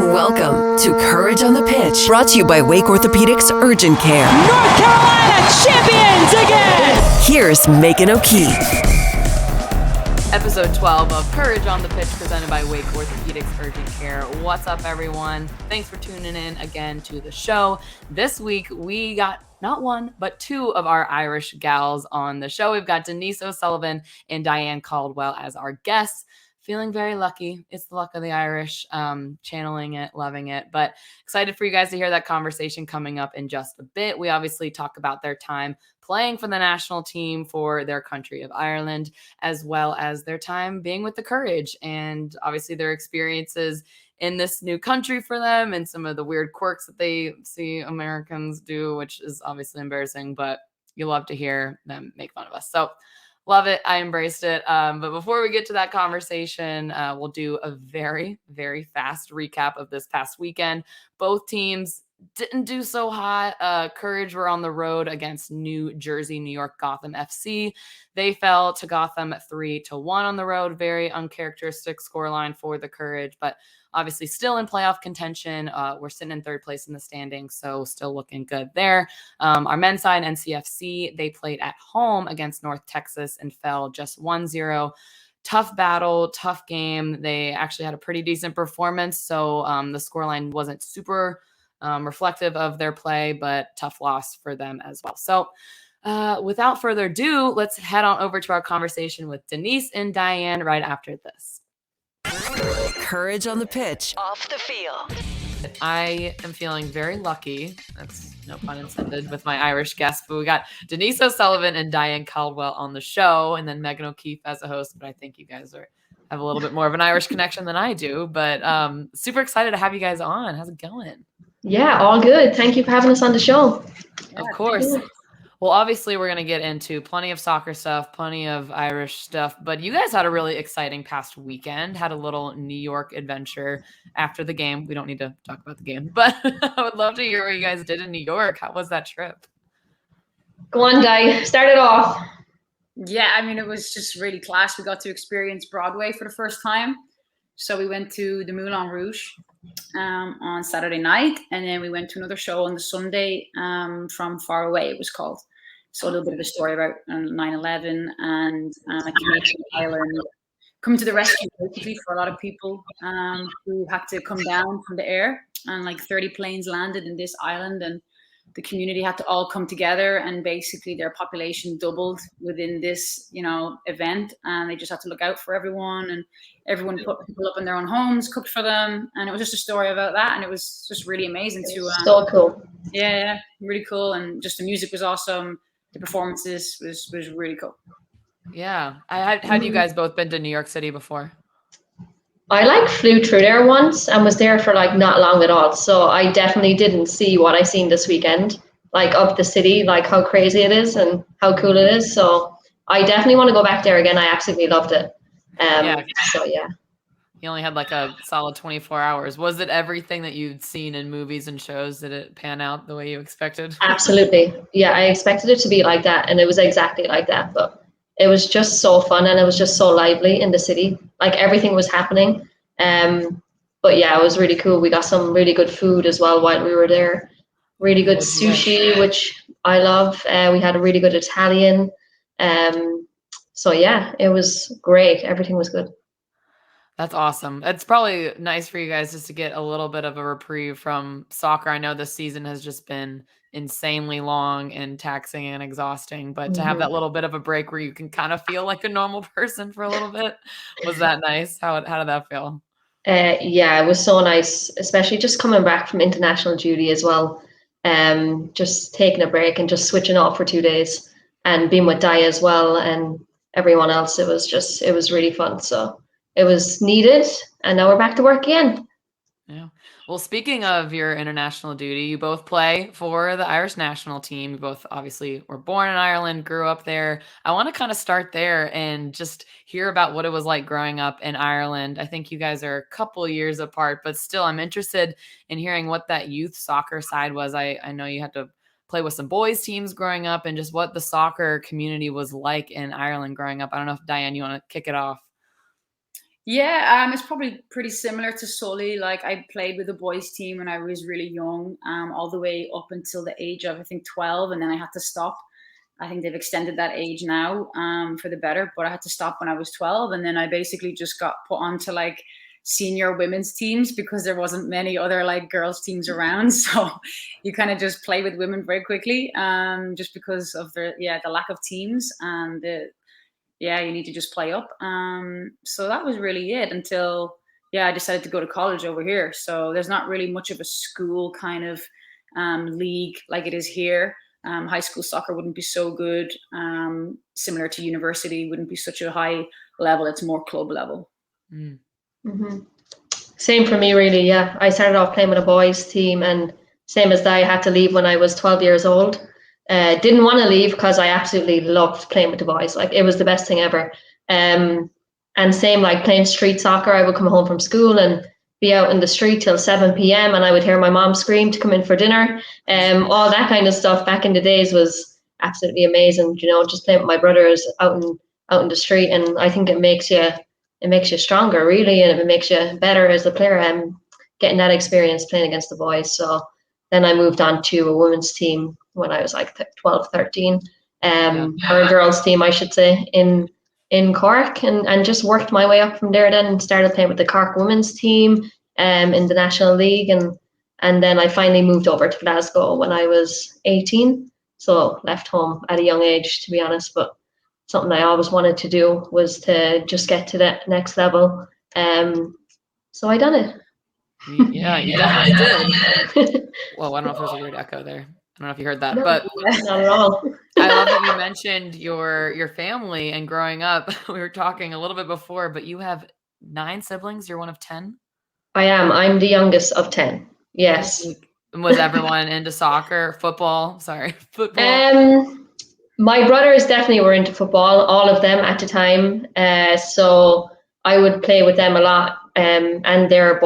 Welcome to Courage on the Pitch, brought to you by Wake Orthopedics Urgent Care. North Carolina champions again! Here's Megan O'Keefe. Episode 12 of Courage on the Pitch, presented by Wake Orthopedics Urgent Care. What's up, everyone? Thanks for tuning in again to the show. This week, we got not one, but two of our Irish gals on the show. We've got Denise O'Sullivan and Diane Caldwell as our guests. Feeling very lucky. It's the luck of the Irish, channeling it, loving it, but excited for you guys to hear that conversation coming up in just a bit. We obviously talk about their time playing for the national team for their country of Ireland, as well as their time being with the Courage and obviously their experiences in this new country for them and some of the weird quirks that they see Americans do, which is obviously embarrassing, but you love to hear them make fun of us. So love it. I embraced it. But before we get to that conversation, we'll do a very, very fast recap of this past weekend. Both teams didn't do so hot. Courage were on the road against New Jersey, New York, Gotham FC. They fell to Gotham 3-1 on the road. Very uncharacteristic scoreline for the Courage, but obviously still in playoff contention. We're sitting in third place in the standings, so still looking good there. Our men's side, NCFC, they played at home against North Texas and fell just 1-0. Tough battle, tough game. They actually had a pretty decent performance, so the scoreline wasn't super reflective of their play, but tough loss for them as well. So without further ado, let's head on over to our conversation with Denise and Diane right after this. Courage on the Pitch. Off the field. I am feeling very lucky. That's no pun intended with my Irish guests, but we got Denise O'Sullivan and Diane Caldwell on the show, and then Megan O'Keefe as a host. But I think you guys have a little bit more of an Irish connection than I do. But super excited to have you guys on. How's it going? Yeah, all good. Thank you for having us on the show. Of course. Well, obviously, we're going to get into plenty of soccer stuff, plenty of Irish stuff, but you guys had a really exciting past weekend, had a little New York adventure after the game. We don't need to talk about the game, but I would love to hear what you guys did in New York. How was that trip? Go on, Di. Start it off. Yeah, I mean, it was just really class. We got to experience Broadway for the first time. So we went to the Moulin Rouge on Saturday night, and then we went to another show on the Sunday from Far Away, it was called. So a little bit of a story about 9/11 and a Canadian island coming to the rescue, basically, for a lot of people who had to come down from the air. And like 30 planes landed in this island, and the community had to all come together, and basically their population doubled within this, event. And they just had to look out for everyone, and everyone put people up in their own homes, cooked for them. And it was just a story about that. And it was just really amazing to. So cool. Yeah, really cool. And just the music was awesome. The performances was really cool. Yeah. Had you guys both been to New York City before? I flew through there once and was there for not long at all. So I definitely didn't see what I seen this weekend, of the city, how crazy it is and how cool it is. So I definitely want to go back there again. I absolutely loved it. So yeah. You only had a solid 24 hours. Was it everything that you'd seen in movies and shows? Did it pan out the way you expected? Absolutely. Yeah, I expected it to be like that, and it was exactly like that. But it was just so fun, and it was just so lively in the city. Everything was happening. But yeah, it was really cool. We got some really good food as well while we were there. Really good sushi, which I love. We had a really good Italian. So yeah, it was great. Everything was good. That's awesome. It's probably nice for you guys just to get a little bit of a reprieve from soccer. I know this season has just been insanely long and taxing and exhausting, but to have that little bit of a break where you can kind of feel like a normal person for a little bit, was that nice? How did that feel? Yeah, it was so nice, especially just coming back from international duty as well. Just taking a break and just switching off for 2 days and being with Di as well and everyone else. It was really fun. So it was needed, and now we're back to work again. Yeah. Well, speaking of your international duty, you both play for the Irish national team. You both obviously were born in Ireland, grew up there. I want to kind of start there and just hear about what it was like growing up in Ireland. I think you guys are a couple years apart, but still I'm interested in hearing what that youth soccer side was. I know you had to play with some boys teams growing up, and just what the soccer community was like in Ireland growing up. I don't know if Diane, you want to kick it off? Yeah, it's probably pretty similar to Sully. Like I played with the boys team when I was really young, all the way up until the age of I think 12, and then I had to stop. I think they've extended that age now for the better, but I had to stop when I was 12, and then I basically just got put onto like senior women's teams because there wasn't many other like girls teams around. So you kind of just play with women very quickly, just because of the lack of teams and you need to just play up. So that was really it until I decided to go to college over here. So there's not really much of a school kind of league like it is here. High school soccer wouldn't be so good. Similar to university, wouldn't be such a high level. It's more club level. Mm-hmm. Same for me, really. Yeah, I started off playing with a boys team, and same as that, I had to leave when I was 12 years old. Didn't want to leave because I absolutely loved playing with the boys. Like it was the best thing ever. And same like playing street soccer. I would come home from school and be out in the street till 7 p.m. and I would hear my mom scream to come in for dinner. All that kind of stuff back in the days was absolutely amazing. You know, just playing with my brothers out in the street, and I think it makes you stronger, really, and it makes you better as a player. Getting that experience playing against the boys. So then I moved on to a women's team when I was like 12, 13, or a girls team, I should say, in Cork, and just worked my way up from there then and started playing with the Cork women's team in the National League, and then I finally moved over to Glasgow when I was 18, so left home at a young age, to be honest, but something I always wanted to do was to just get to that next level, so I done it. Yeah, you definitely did. Well, I don't know if there's a weird echo there. I don't know if you heard that, No, but not at all. I love that you mentioned your family and growing up. We were talking a little bit before, but you have 9 siblings. You're one of 10. I am. I'm the youngest of 10. Yes. Was everyone into soccer, football? Sorry, football. My brothers definitely were into football, all of them at the time. So I would play with them a lot, and their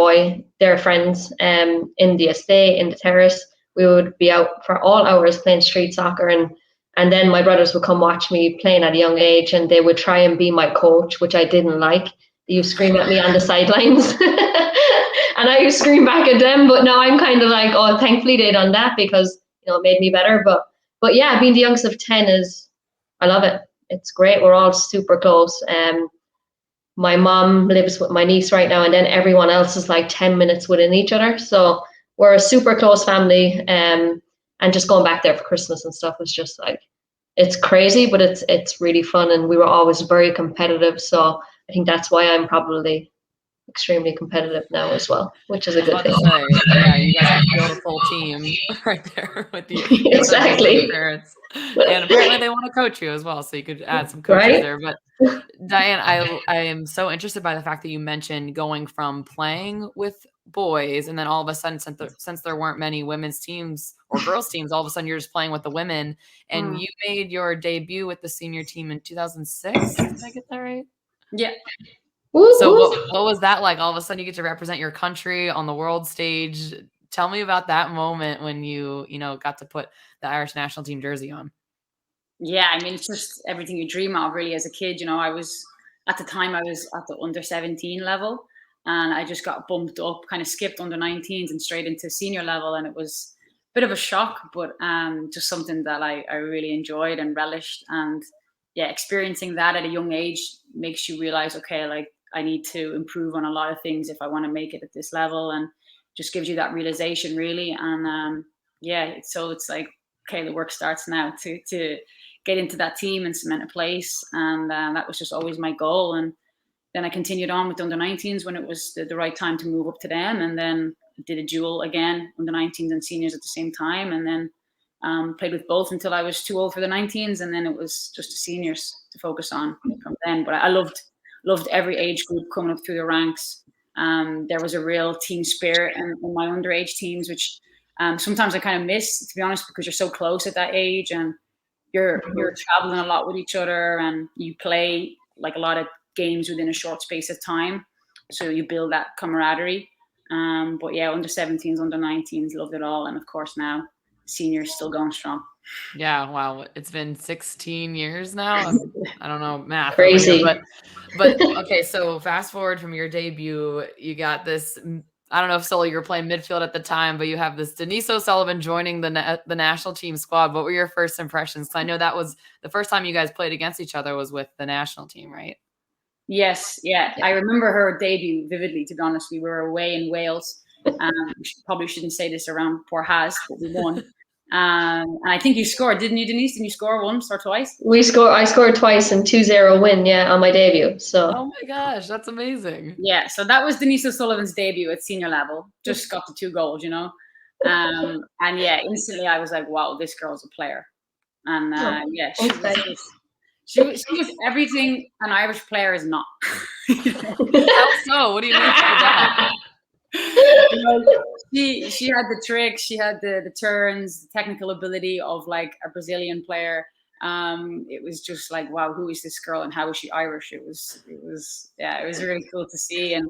friends, in the estate, in the terrace. We would be out for all hours playing street soccer, and then my brothers would come watch me playing at a young age, and they would try and be my coach, which I didn't like. They used to scream at me on the sidelines, and I used to scream back at them. But now I'm kind of like, oh, thankfully they done that because it made me better. But yeah, being the youngest of 10 I love it. It's great. We're all super close. My mom lives with my niece right now, and then everyone else is like 10 minutes within each other. So we're a super close family, and just going back there for Christmas and stuff was just like, it's crazy, but it's really fun, and we were always very competitive. So I think that's why I'm probably extremely competitive now as well, which is a good thing. Yeah, you guys can build a full team right there with the exactly. parents. And apparently they want to coach you as well, so you could add some coaches there. But Diane, I am so interested by the fact that you mentioned going from playing with boys, and then all of a sudden, since there weren't many women's teams or girls teams, all of a sudden you're just playing with the women, and you made your debut with the senior team in 2006. Did I get that right? Yeah. So what was that like? All of a sudden you get to represent your country on the world stage. Tell me about that moment when you got to put the Irish national team jersey on. Yeah, I mean, it's just everything you dream of really as a kid. I was at the under 17 level, and I just got bumped up, kind of skipped under 19s and straight into senior level. And it was a bit of a shock, but just something that I really enjoyed and relished. And yeah, experiencing that at a young age makes you realize, okay, like I need to improve on a lot of things if I want to make it at this level, and just gives you that realization really. And so it's like, okay, the work starts now to get into that team and cement a place. And that was just always my goal. And then I continued on with the under 19s when it was the right time to move up to them, and then did a dual again, under 19s and seniors at the same time, and then played with both until I was too old for the 19s, and then it was just the seniors to focus on from then. But I loved every age group coming up through the ranks. There was a real team spirit in my underage teams, which sometimes I kind of miss, to be honest, because you're so close at that age, and you're traveling a lot with each other, and you play like a lot of games within a short space of time, so you build that camaraderie. But yeah, under 17s, under 19s, loved it all, and of course now seniors still going strong. Yeah, wow, it's been 16 years now. I don't know math, crazy, but But okay, so fast forward from your debut, you got this. I don't know if Sully, you were playing midfield at the time, but you have this Denise O'Sullivan joining the national team squad. What were your first impressions? I know that was the first time you guys played against each other was with the national team, right? Yes, yeah. I remember her debut vividly, to be honest. We were away in Wales. Probably shouldn't say this around poor Has, but we won. And I think you scored, didn't you, Denise? Didn't you score once or twice? I scored twice in 2-0 win, on my debut. So. Oh my gosh, that's amazing. Yeah, so that was Denise O'Sullivan's debut at senior level. Just got the 2 goals, And yeah, instantly I was like, wow, this girl's a player. And she was everything an Irish player is not. How so? What do you mean by that? She had the tricks, she had the turns, the technical ability of like a Brazilian player. It was just like, wow, who is this girl and how is she Irish? It was really cool to see, and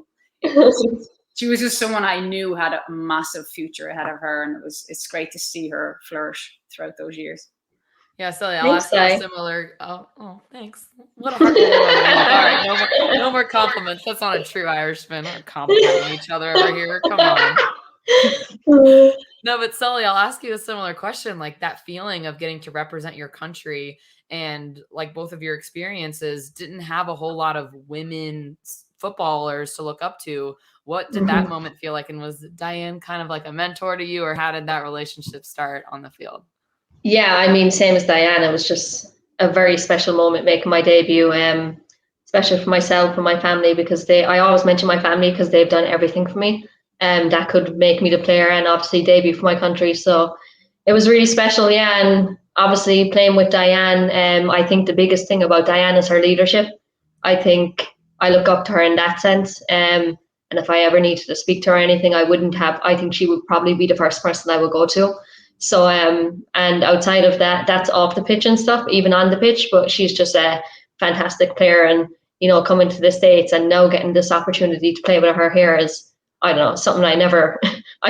she was just someone I knew had a massive future ahead of her, and it's great to see her flourish throughout those years. Yeah, Sully, I'll ask you a similar. Oh, thanks. What a heart. All right, no more compliments. That's not a true Irishman. We're complimenting each other over here. Come on. No, but Sully, I'll ask you a similar question. Like that feeling of getting to represent your country, and like both of your experiences didn't have a whole lot of women footballers to look up to. What did that moment feel like? And was Diane kind of like a mentor to you, or how did that relationship start on the field? Yeah, I mean, same as Diane. It was just a very special moment making my debut, especially for myself and my family, because I always mention my family because they've done everything for me, and that could make me the player and obviously debut for my country. So it was really special, and obviously playing with Diane, I think the biggest thing about Diane is her leadership. I think I look up to her in that sense, and if I ever needed to speak to her or anything, I think she would probably be the first person I would go to. So, and outside of that, that's off the pitch and stuff, even on the pitch, but she's just a fantastic player. And, coming to the States and now getting this opportunity to play with her here is, I don't know, something I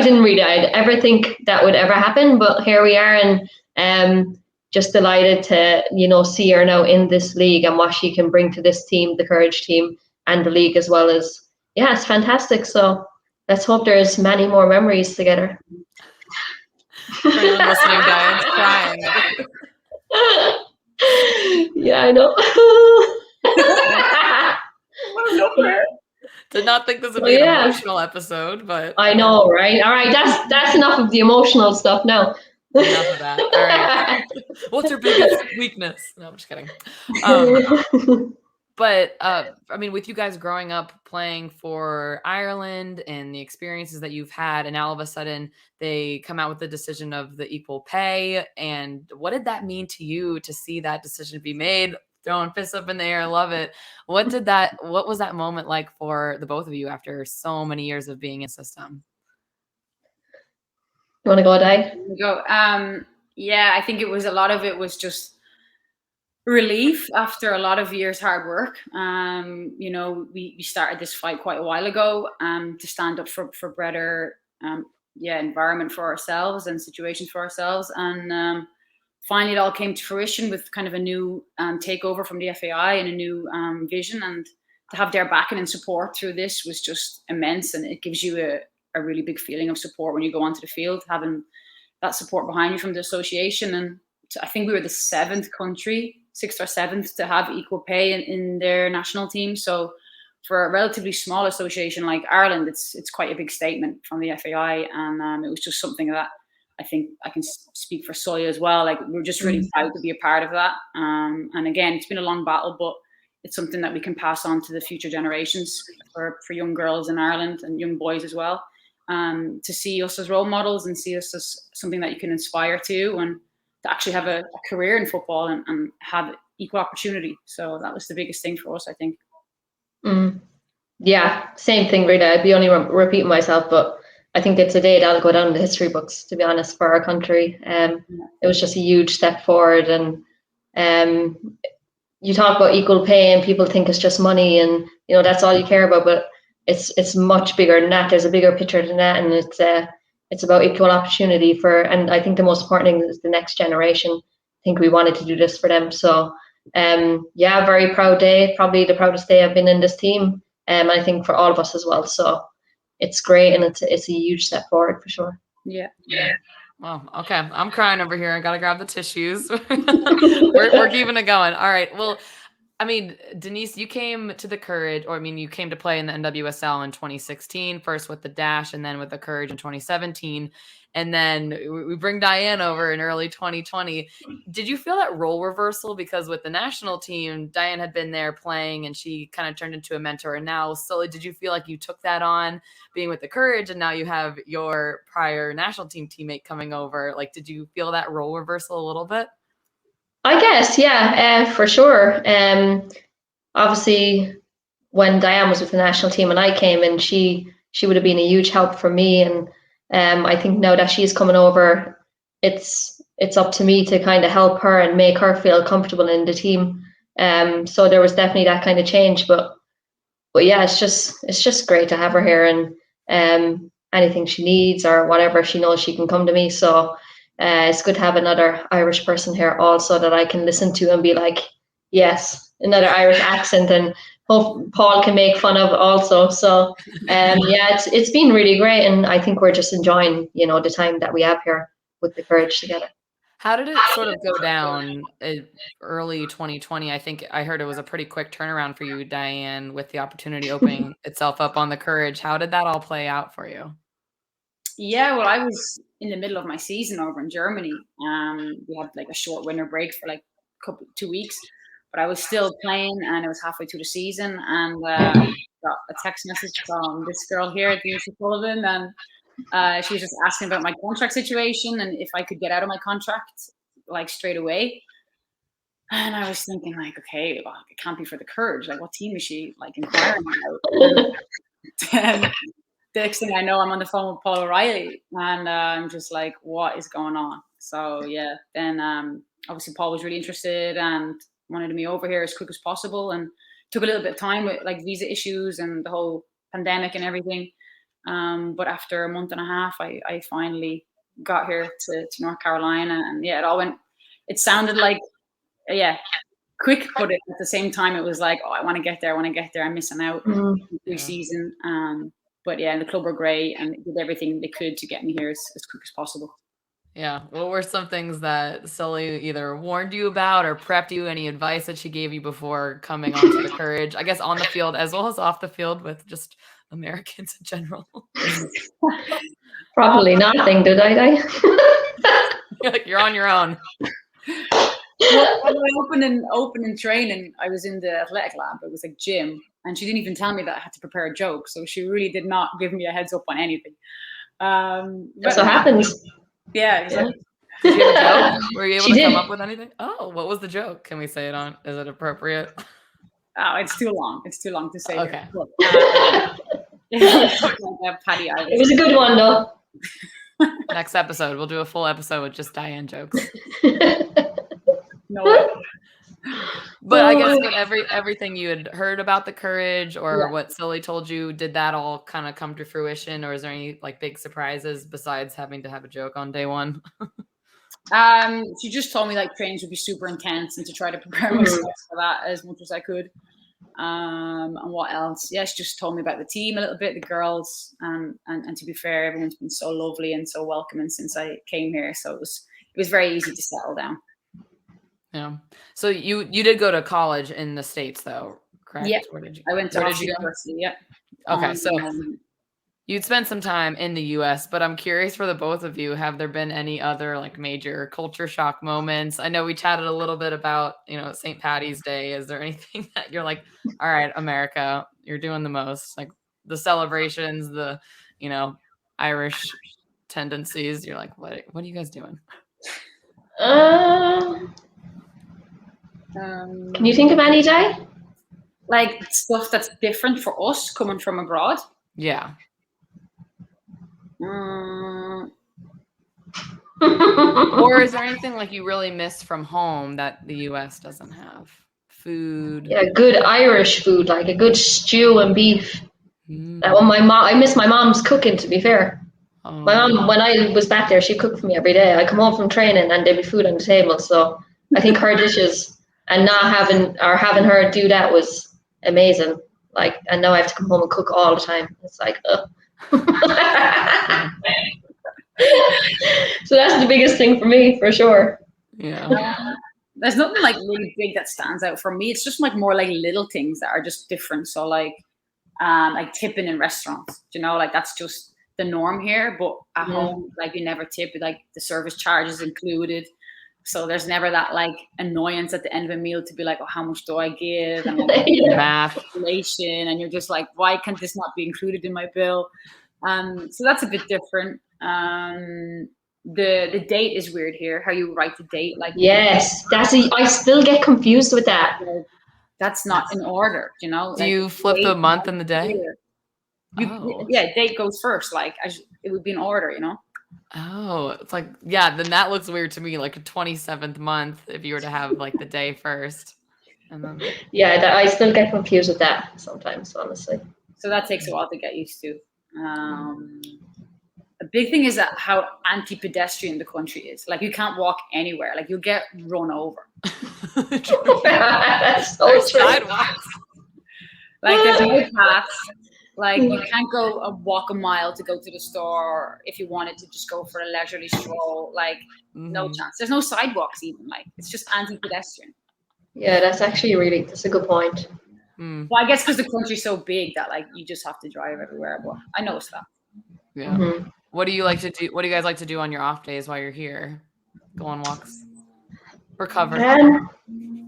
didn't really I'd ever think that would ever happen, but here we are, and just delighted to, see her now in this league and what she can bring to this team, the Courage team, and the league as well. It's fantastic. So let's hope there's many more memories together. For anyone listening, Diane's crying. Yeah, I know. Did not think this would be an emotional episode, but I know, right? All right, that's enough of the emotional stuff now. Enough of that. All right. What's your biggest weakness? No, I'm just kidding. But I mean, with you guys growing up playing for Ireland and the experiences that you've had, and now all of a sudden they come out with the decision of the equal pay. And what did that mean to you to see that decision be made? Throwing fists up in the air, love it. What was that moment like for the both of you after so many years of being in system? You want to go, Di? Go. Yeah, I think a lot of it was just relief after a lot of years hard work. We started this fight quite a while ago to stand up for better environment for ourselves and situations for ourselves, and finally it all came to fruition with kind of a new takeover from the FAI and a new vision, and to have their backing and support through this was just immense, and it gives you a really big feeling of support when you go onto the field, having that support behind you from the association. And I think we were the 6th or 7th to have equal pay in their national team. So for a relatively small association like Ireland, it's quite a big statement from the FAI. And it was just something that I think I can speak for Sully as well. Like, we're just really proud to be a part of that. And again, it's been a long battle, but it's something that we can pass on to the future generations for young girls in Ireland and young boys as well. To see us as role models and see us as something that you can inspire to, and to actually have a career in football and have equal opportunity. So that was the biggest thing for us, I think. Yeah, same thing, Rita. I'd be only repeating myself, but I think it's a day that'll go down in the history books, to be honest, for our country. It was just a huge step forward. And you talk about equal pay and people think it's just money and, that's all you care about, but it's much bigger than that. There's a bigger picture than that. And it's about equal opportunity and I think the most important thing is the next generation. I think we wanted to do this for them. So yeah, very proud day, probably the proudest day I've been in this team. I think for all of us as well. So it's great, and it's a huge step forward for sure. Yeah. Well, okay. I'm crying over here. I got to grab the tissues. we're keeping it going. All right. Well, I mean, Denise, you came to the Courage, or I mean, you came to play in the NWSL in 2016, first with the Dash and then with the Courage in 2017. And then we bring Diane over in early 2020. Did you feel that role reversal? Because with the national team, Diane had been there playing and she kind of turned into a mentor. And now, Sully, did you feel like you took that on being with the Courage and now you have your prior national team teammate coming over? Like, did you feel that role reversal a little bit? I guess, yeah, for sure. Obviously, when Diane was with the national team and I came in, she would have been a huge help for me. And I think now that she's coming over, it's up to me to kind of help her and make her feel comfortable in the team. So there was definitely that kind of change. But yeah, it's just great to have her here, and anything she needs or whatever, she knows she can come to me. So it's good to have another Irish person here also that I can listen to and be like, yes, another Irish accent, and hope Paul can make fun of also. So yeah, it's been really great, and I think we're just enjoying, the time that we have here with the Courage together. How did it sort of go down early 2020? I think I heard it was a pretty quick turnaround for you, Diane, with the opportunity opening itself up on the Courage. How did that all play out for you? Yeah, well, I was in the middle of my season over in Germany. We had like a short winter break for like 2 weeks, but I was still playing, and it was halfway through the season, and got a text message from this girl here, Denise O'Sullivan, and she was just asking about my contract situation and if I could get out of my contract like straight away. And I was thinking like, okay, well, it can't be for the Courage. Like, what team is she like inquiring about? And the next thing I know, I'm on the phone with Paul O'Reilly, and I'm just like, what is going on? So yeah, then obviously Paul was really interested and wanted me over here as quick as possible, and took a little bit of time with like visa issues and the whole pandemic and everything. But after a month and a half, I finally got here to North Carolina, and yeah, it sounded like, yeah, quick, but at the same time, it was like, oh, I want to get there. I'm missing out pre-season. But yeah, the club were great and did everything they could to get me here as quick as possible. Yeah. What were some things that Sully either warned you about or prepped you? Any advice that she gave you before coming onto the Courage? I guess on the field as well as off the field with just Americans in general. Probably nothing, did I? You're on your own. Well, when I opened in training, I was in the athletic lab. It was like gym, and she didn't even tell me that I had to prepare a joke. So she really did not give me a heads up on anything. That's what happens. Yeah, exactly. Did you have a joke? Were you able to come up with anything? Oh, what was the joke? Can we say it on? Is it appropriate? Oh, it's too long. It's too long to say. Okay. It was a good one, though. Next episode, we'll do a full episode with just Diane jokes. No. But I guess with everything you had heard about the Courage or what Sully told you, did that all kind of come to fruition, or is there any like big surprises besides having to have a joke on day one? She just told me like trainings would be super intense and to try to prepare myself for that as much as I could. And what else? Yeah, she just told me about the team a little bit, the girls, and to be fair, everyone's been so lovely and so welcoming since I came here. So it was very easy to settle down. Yeah. So you did go to college in the States though, correct? Yeah. I went to university. Yeah. Okay. So you'd spent some time in the US, but I'm curious for the both of you, have there been any other like major culture shock moments? I know we chatted a little bit about, St. Paddy's Day. Is there anything that you're like, all right, America, you're doing the most, like the celebrations, the, Irish tendencies. You're like, what are you guys doing? Can you think of any, Jay? Like stuff that's different for us coming from abroad? Yeah. Or is there anything like you really miss from home that the US doesn't have? Food. Yeah, good Irish food, like a good stew and beef. That one, I miss my mom's cooking, to be fair. My mom, when I was back there, she cooked for me every day. I come home from training and there'd be food on the table. So I think her dishes and not having her do that was amazing. Like, and now I have to come home and cook all the time. It's like, ugh. So that's the biggest thing for me, for sure. Yeah. There's nothing like really big that stands out for me. It's just like more like little things that are just different. So like tipping in restaurants, you know, like that's just the norm here. But at home, like you never tip. Like the service charge is included. So there's never that like annoyance at the end of a meal to be like, oh, how much do I give? And math calculation, and you're just like, why can't this not be included in my bill? So that's a bit different. The date is weird here. How you write the date, like yes, I still get confused with that. That's not in order, you know. Do you flip the month and the day? Yeah, date goes first. Like it would be in order, you know. Oh, it's like, yeah, then that looks weird to me, like a 27th month if you were to have like the day first. And then I still get confused with that sometimes, honestly. So that takes a while to get used to. A big thing is that how anti-pedestrian the country is. Like you can't walk anywhere. Like you'll get run over. That's so true. Sidewalks. Like there's no paths. Like you can't go walk a mile to go to the store if you wanted to just go for a leisurely stroll. Like no chance. There's no sidewalks even. Like it's just anti-pedestrian. Yeah, that's a good point. Well, I guess because the country's so big that like you just have to drive everywhere. But I know it's that. Yeah. What do you like to do? What do you guys like to do on your off days while you're here? Go on walks. Recover.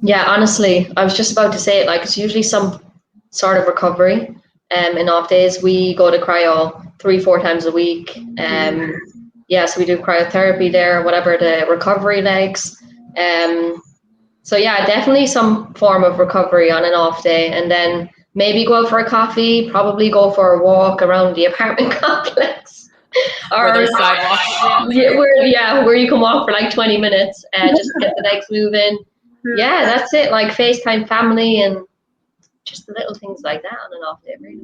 Yeah, honestly, I was just about to say it. Like it's usually some sort of recovery. In off days, we go to cryo 3-4 times a week. So we do cryotherapy there, whatever the recovery legs. So yeah, definitely some form of recovery on an off day, and then maybe go out for a coffee. Probably go for a walk around the apartment complex. Or there's sidewalks. Where you can walk for like 20 minutes and just get the legs moving. Yeah, that's it. Like FaceTime family and just little things like that on an off day, really.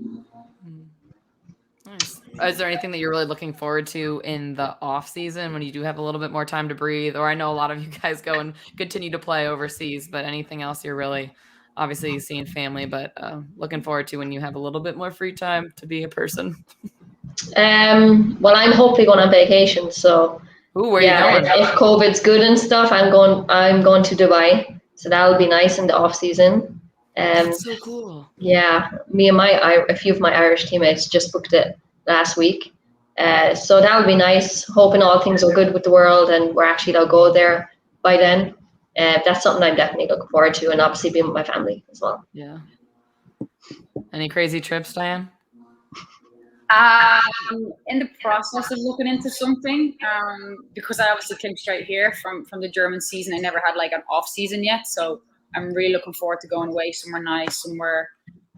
Nice. Is there anything that you're really looking forward to in the off season when you do have a little bit more time to breathe? Or I know a lot of you guys go and continue to play overseas, but anything else you're really obviously seeing family, but looking forward to when you have a little bit more free time to be a person? Well, I'm hopefully going on vacation, so where are you going? If COVID's good and stuff, I'm going to Dubai, so that'll be nice in the off season. That's so cool. Yeah, me and a few of my Irish teammates just booked it last week, so that'll be nice. Hoping all things are good with the world and we're actually allowed to go there by then. That's something I'm definitely looking forward to, and obviously being with my family as well. Yeah. Any crazy trips, Diane? In the process of looking into something, because I obviously came straight here from the German season. I never had like an off season yet, so I'm really looking forward to going away somewhere nice, somewhere,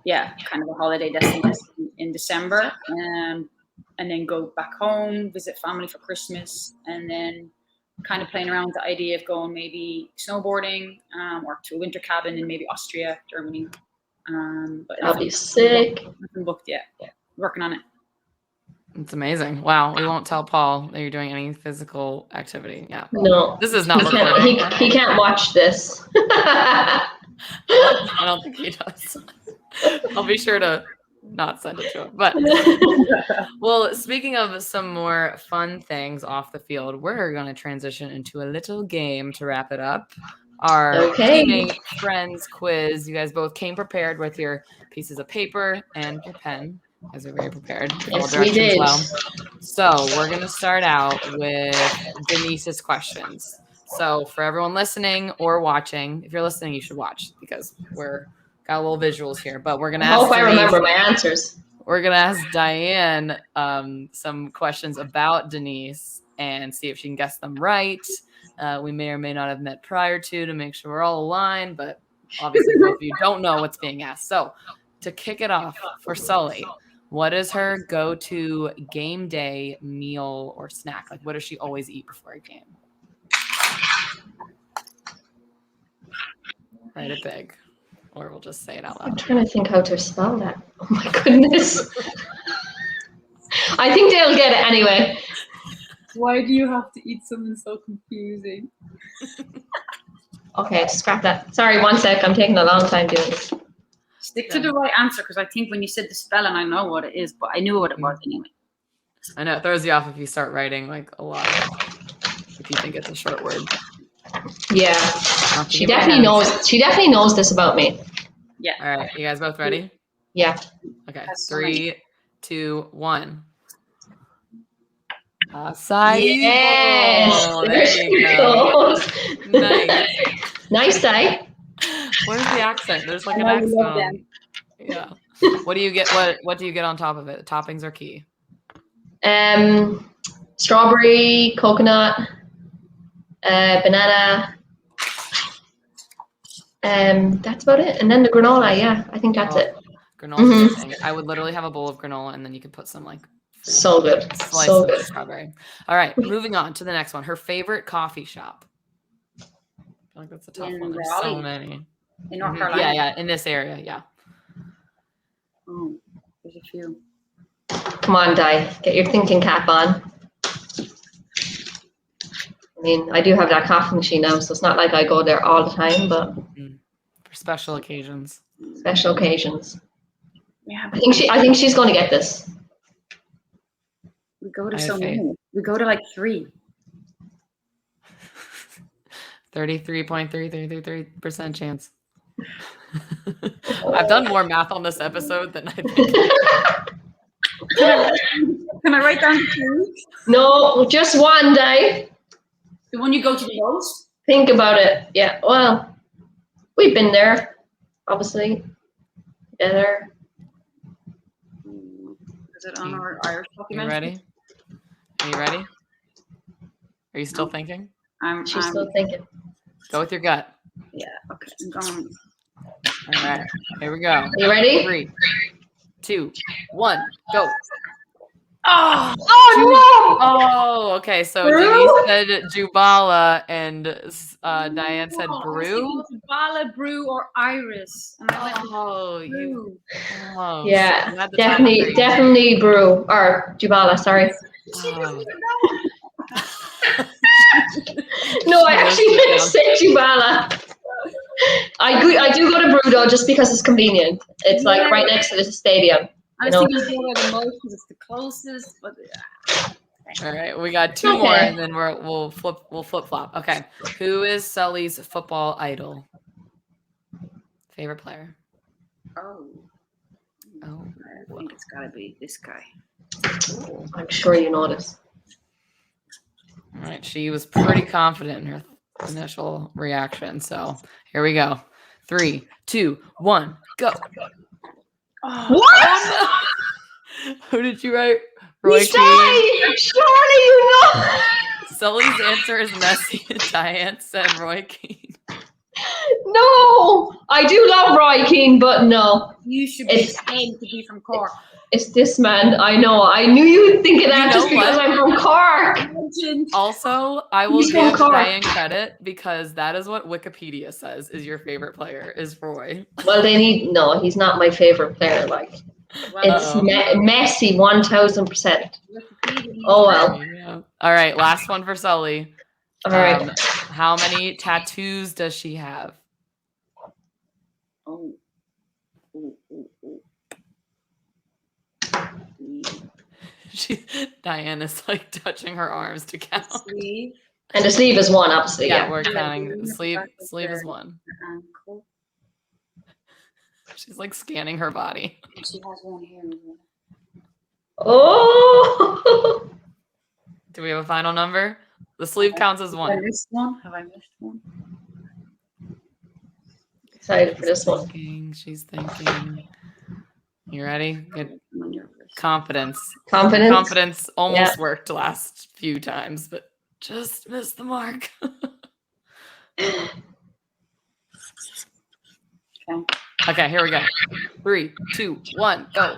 kind of a holiday destination in December, and then go back home, visit family for Christmas, and then kind of playing around with the idea of going maybe snowboarding or to a winter cabin in maybe Austria, Germany. But that'll be sick. Nothing booked yet. Working on it. It's amazing. Wow. We won't tell Paul that you're doing any physical activity. Yeah. No. This is not he can't watch this. I don't think he does. I'll be sure to not send it to him. But well, speaking of some more fun things off the field, we're going to transition into a little game to wrap it up. Our teammate friends quiz. You guys both came prepared with your pieces of paper and your pen. As we're very prepared. Yes, we did. Well. So we're going to start out with Denise's questions. So for everyone listening or watching, if you're listening, you should watch because got a little visuals here. But we're going to ask. I hope I remember my answers. We're going to ask Diane some questions about Denise and see if she can guess them right. We may or may not have met prior to make sure we're all aligned, but obviously both of you don't know what's being asked. So to kick it off for Sully, what is her go-to game day meal or snack? Like, what does she always eat before a game? Write it big, or we'll just say it out loud. I'm trying to think how to spell that. Oh my goodness. I think they'll get it anyway. Why do you have to eat something so confusing? Okay, scrap that. Sorry, one sec. I'm taking a long time doing this. Stick to the right answer, because I think when you said the spelling, I know what it is, but I knew what it was anyway. I know it throws you off if you start writing like a lot. If you think it's a short word. Yeah. Not to She give her definitely hints. knows. She definitely knows this about me. Yeah. All right, you guys both ready? Yeah. Okay, That's 3, 2, 1. Acai Yes. bowl. There you go. Nice. Nice day. Where's the accent? There's like I an know you accent. love them. Yeah. What do you get? What do you get on top of it? Toppings are key. Strawberry, coconut, banana. That's about it. And then the granola. Yeah, I think that's it. Granola's amazing. I would literally have a bowl of granola, and then you could put some like So good. slice So of good. strawberry. All right, moving on to the next one. Her favorite coffee shop. I feel like that's a tough In one. There's so Raleigh. many. In North Mhm. Carolina. Yeah, in this area, yeah. Oh, there's a few. Come on, Di. Get your thinking cap on. I mean, I do have that coffee machine now, so it's not like I go there all the time, but For special occasions. special occasions. Yeah, I think she's going to get this. we go to I so have faith. many. We go to like 3. 33.3333% chance. I've done more math on this episode than I think. Can I write down the clues? No, just one day. The one you go to the most? Think about it. Yeah, well, we've been there, obviously. Together. Is it on our Irish You document? ready? Are you ready? Are you still thinking? She's still thinking. Go with your gut. Yeah, okay. I'm going. All right, here we go. You ready? 3, 2, 1, go. Oh, Oh, okay. So Denise said Jubala and Diane said Brew. Jubala, Brew, or Iris. And I went with Oh, you. Brew. Oh, Yeah, you had the top definitely, three. definitely Brew or Jubala. Sorry. She doesn't even know. No, I actually meant to say Jubala. I do go to Brew though, just because it's convenient. It's like right next to the stadium. I was thinking Jubala the most because it's the closest, but All right, we got 2 more, and then we'll flip flop. Okay, who is Sully's football idol? Favorite player? oh, Oh, I think it's got to be this guy. I'm sure you know this. all right. She was pretty confident in her initial reaction. So here we go. 3, 2, 1, go. What? Who did you write? Roy Keane. Surely you know. Sully's answer is Messi, and Diane said Roy Keane. No, I do love Roy Keane, but no, You should be ashamed to be from Cork. it's this man. I know. I knew you would think of that You just know because what? I'm from Cork. Also, I will He's from give Cork. Diane credit because that is what Wikipedia says is your favorite player is Roy. Well, no, he's not my favorite player. Like it's Messi, 1000%. Oh well. Yeah. All right, last one for Sully. All right. How many tattoos does she have? Oh. Diane is like touching her arms to count. Sleeve. And the sleeve is one, obviously. Yeah, Yeah. we're counting. Sleeve is one. Ankle. She's like scanning her body. She has one here. Oh. Do we have a final number? The sleeve counts as Have I one. missed one? Have I missed one? Excited for this one. She's thinking. You ready? Good. I'm nervous. Confidence. Confidence. Confidence almost worked last few times, but just missed the mark. Okay, here we go. 3, 2, 1, go.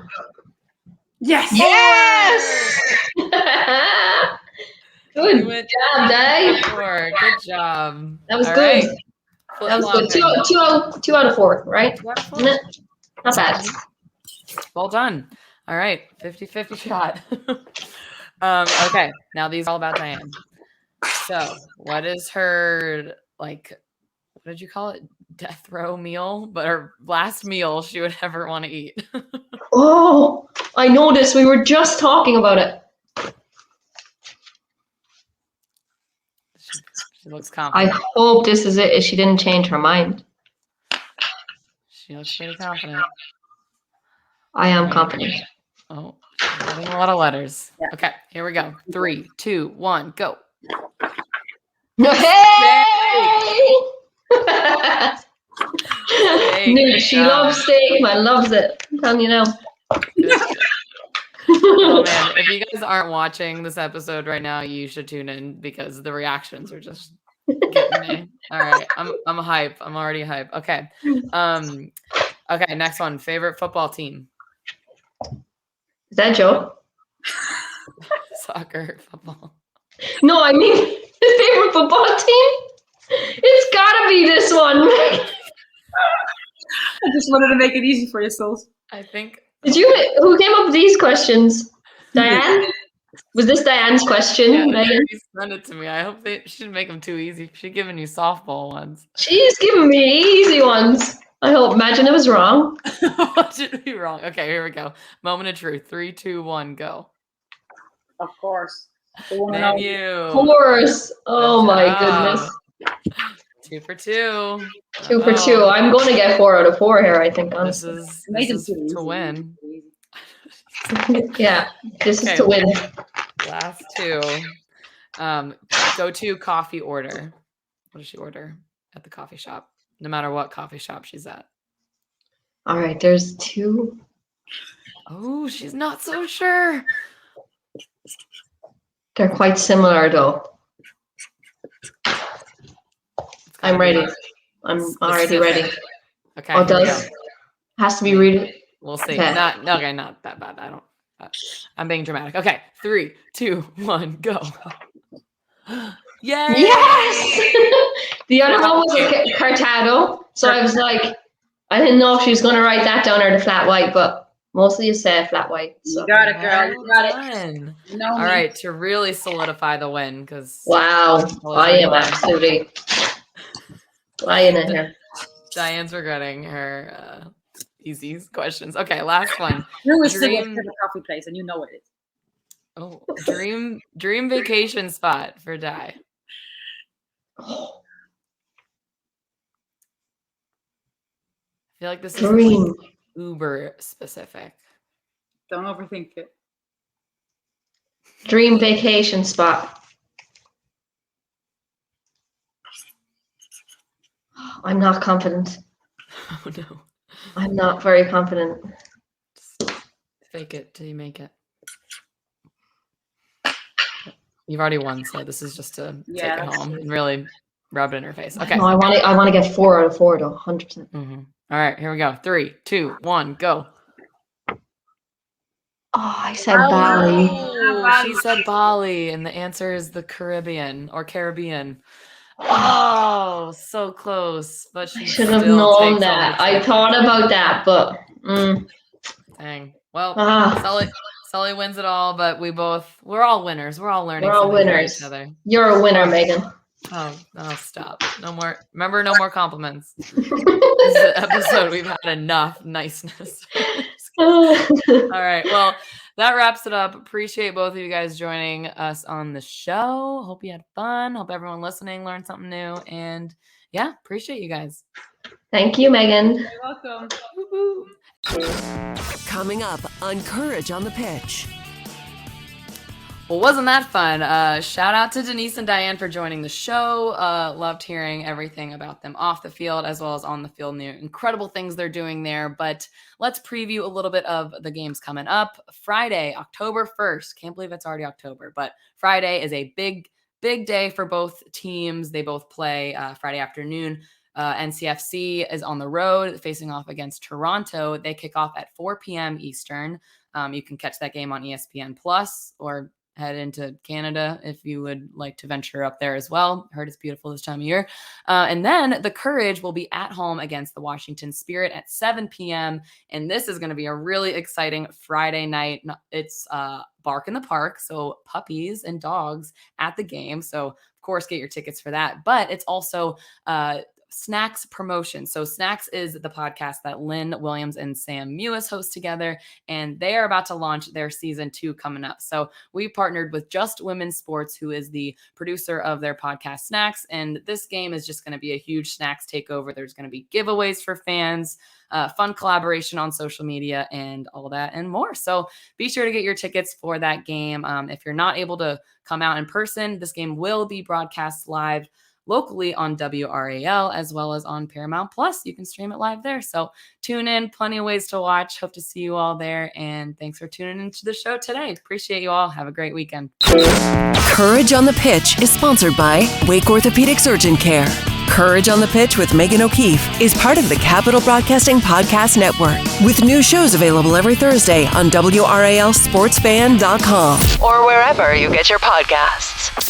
Yes. Yes. Good job, Dave. Good job. That was All good. right. That was good. Two out of 4, right? Isn't it? Not bad. Well done. All right. 50-50 shot. Okay. Now these are all about Diane. So what is her, like, what what did you call it? Death row meal, but her last meal she would ever want to eat. Oh, I know this. We were just talking about it. She looks I confident. hope this is it. If she didn't change her mind. She looks pretty confident. I am Right. confident. Oh, she's writing a lot of letters. Yeah. Okay, here we go. 3, 2, 1, go. Hey! Steak, She loves steak, man. Loves it. I'm telling you now. Good. Oh man, if you guys aren't watching this episode right now, you should tune in because the reactions are just getting me. All right, I'm hype. I'm already hype. Okay. Okay, next one. Favorite football team? Is that Joe? Soccer, football. No, I mean his favorite football team. It's gotta be this one. I just wanted to make it easy for yourselves. I think. Who came up with these questions? Diane? Was this Diane's question, Yeah, Megan? she sent it to me. I hope she didn't make them too easy. She's giving you softball ones. She's giving me easy ones. I hope. Imagine it was wrong. What should be wrong? Okay, here we go. Moment of truth. 3, 2, 1, go. Of course. The one and Man, only. Of you. course. Oh Good my job. goodness. 2 for 2. 2 for 2. I'm going to get 4 out of 4 here, I think, This honestly. is Made them to too easy. win. Yeah, this is Okay. to win. Last 2. Go to coffee order. What does she order at the coffee shop? No matter what coffee shop she's at. All right, there's 2. Oh, she's not so sure. They're quite similar, though. It's I'm gotta be ready. I'm already specific. ready. Okay. Oh, it here we does? go. Has to be really. We'll see. Okay. Not that bad. I don't. I'm being dramatic. Okay, 3, 2, 1, go. Yay! Yes! The other one was a Cartado, so I was like, I didn't know if she was going to write that down or the flat white, but mostly you say flat white. So. You got it, girl. You got it. Done. You know All me. right, to really solidify the win, because Wow, I am absolutely flying in here. Diane's regretting her easy questions. Okay, last one. Drew is still Dream- at the coffee place, and you know it is. Oh, dream vacation spot for Di. Oh, I feel like this is dream. uber specific. Don't overthink it. Dream vacation spot. I'm not confident. Oh no. I'm not very confident. Just fake it till you make it. You've already won, so this is just to take Yeah, it that's home true. and really rub it in her face. Okay. No, I want to get 4 out of 4 though, 100%. Mhm. All right, here we go. 3, 2, 1, go. Oh, I said Bali. Oh, she said Bali, and the answer is the Caribbean or Caribbean. Oh, so close, but she I should have still known takes all that. the I tickets. thought about that, but Dang. Well, ah, Sully wins it all, but we're all winners. We're all learning. We're all something from winners. each other. you're a winner, Megan. Oh, stop. No more. Remember, no more compliments. This is an episode. We've had enough niceness. All right. Well, that wraps it up. Appreciate both of you guys joining us on the show. Hope you had fun. Hope everyone listening learned something new. And yeah, appreciate you guys. Thank you, Megan. You're welcome. Woo-hoo. Coming up on Courage on the Pitch. Well, wasn't that fun? Shout out to Denise and Diane for joining the show. Loved hearing everything about them off the field as well as on the field and the incredible things they're doing there. But let's preview a little bit of the games coming up. Friday, October 1st. Can't believe it's already October, but Friday is a big day for both teams. They both play Friday afternoon. NCFC is on the road facing off against Toronto. They kick off at 4 p.m. Eastern. You can catch that game on ESPN Plus or head into Canada if you would like to venture up there as well. Heard it's beautiful this time of year. And then the Courage will be at home against the Washington Spirit at 7 p.m. And this is going to be a really exciting Friday night. It's Bark in the Park, so puppies and dogs at the game. So of course, get your tickets for that. But it's also Snacks promotion. So Snacks is the podcast that Lynn Williams and Sam Mewis host together, and they are about to launch their season 2 coming up. So we partnered with Just Women's Sports, who is the producer of their podcast Snacks, and this game is just going to be a huge Snacks takeover. There's going to be giveaways for fans, fun collaboration on social media, and all that and more. So be sure to get your tickets for that game. If you're not able to come out in person, this game will be broadcast live locally on WRAL as well as on Paramount Plus. You can stream it live there. So tune in, plenty of ways to watch. Hope to see you all there. And thanks for tuning into the show today. Appreciate you all. Have a great weekend. Courage on the Pitch is sponsored by Wake Orthopedics Urgent Care. Courage on the Pitch with Megan O'Keefe is part of the Capital Broadcasting Podcast Network, with new shows available every Thursday on WRALSportsFan.com or wherever you get your podcasts.